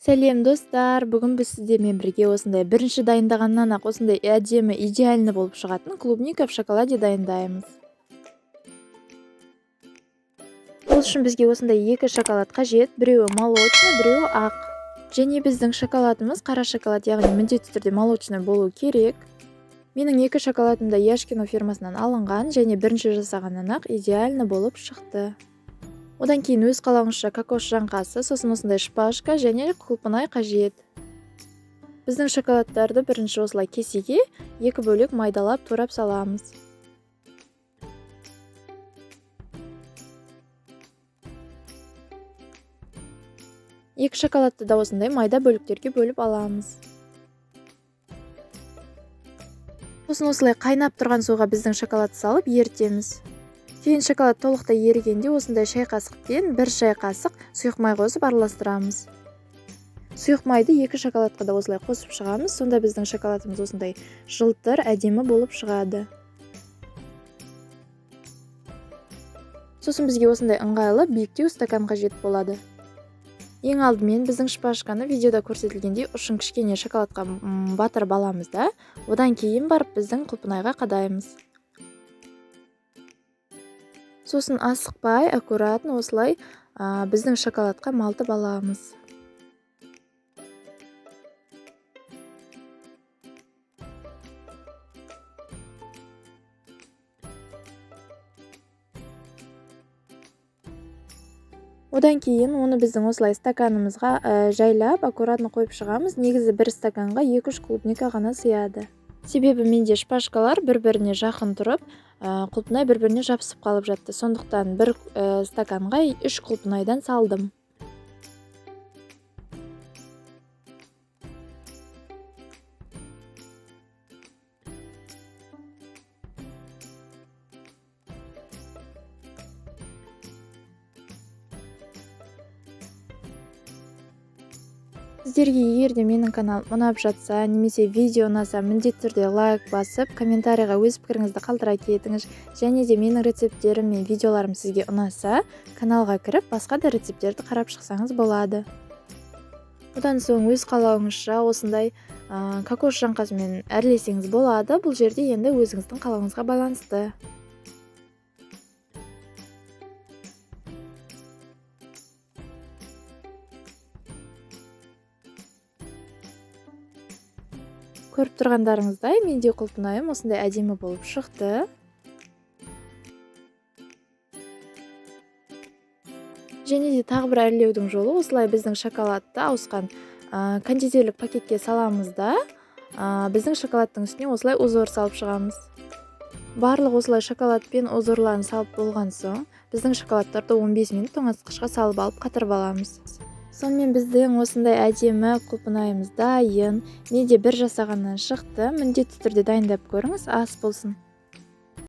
Сәлем достар, бүгін біз сіздермен бірге осындай бірінші дайындағаннан ақ осындай әдемі идеальный болып шығатын клубника в шоколаде дайындаймыз. Ол үшін бізге осындай екі шоколад қажет, біреуі молочный, біреуі ақ. Және біздің шоколадымыз қара шоколад, яғни міндетті түрде молочный болу керек. Менің екі шоколадым да Яшкино фирмасынан алынған және бірінші жасағаннан ақ идеальный болып шықты. Одан кейін өз қалауыңызша кокос жаңқасы, сосын осындай шпажка және құлпынай қажет. Біздің шоколадтарды бірінші осылай кесеге екі бөлек майдалап турап саламыз. Екі шоколадты да осындай майда бөліктерге бөліп аламыз. Сосын осылай қайнап тұрған суға біздің шоколадты салып ерітеміз. Кейін шоколад толықтай ерігенде осындай шай қасықпен бір шай қасық сұйық май қосып араластырамыз. Сұйық майды екі шоколадқа да осылай қосып шығамыз, сонда біздің шоколадымыз осындай жылтыр, әдемі болып шығады. Сосын бізге осындай ыңғайлы биіктеу стакан қажет болады. Ең алдымен біздің шпажканы видеода көрсетілгендей ұшын кішкене шоколадқа батырып аламыз да, одан кейін барып біздің құлпынайға қадаймыз. Сосын асықпай, аккуратно осылай біздің шоколадқа малтып аламыз. Одан кейін оны біздің осылай стаканымызға жайлап, аккуратно қойып шығамыз. Негізі бір стаканға 2-3 клубника ғана сыяды. Себебі менде шпажкалар бір-біріне жақын тұрып, құлпынай бір-біріне жабысып қалып жатты. Сондықтан бір стаканға 3 құлпынайдан салдым. Сіздерге егер де менің каналым ұнап жатса, немесе видео ұнаса, міндетті түрде лайк басып, комментарийға өз пікіріңізді қалдыра кетіңіз. Және де менің рецепттерім мен видеоларым сізге ұнаса, каналға кіріп, басқа да рецепттерді қарап шықсаңыз болады. Одан соң өз қалауыңызша осындай кокос жаңқасымен әрлесеңіз болады. Бұл жерде енді өзіңіздің қалауыңызға байланысты. Көріп тұрғандарыңыздай, менде құлпынайым осындай әдемі болып шықты. Және де тағы бір әрлеудің жолы осылай біздің шоколадты ауысқан кондитерлік пакетке саламыз да, біздің шоколадтың үстіне осылай узор салып шығамыз. Барлық осылай шоколадпен узорларын салып болған соң, біздің шоколадтарды 15 минут тоңазытқышқа салып алып қатырып аламыз. Сонымен біздің осындай әдемі құлпынайымыз дайын. Менде бір жасағаннан шықты. Міндетті түрде дайындап көріңіз, ас болсын.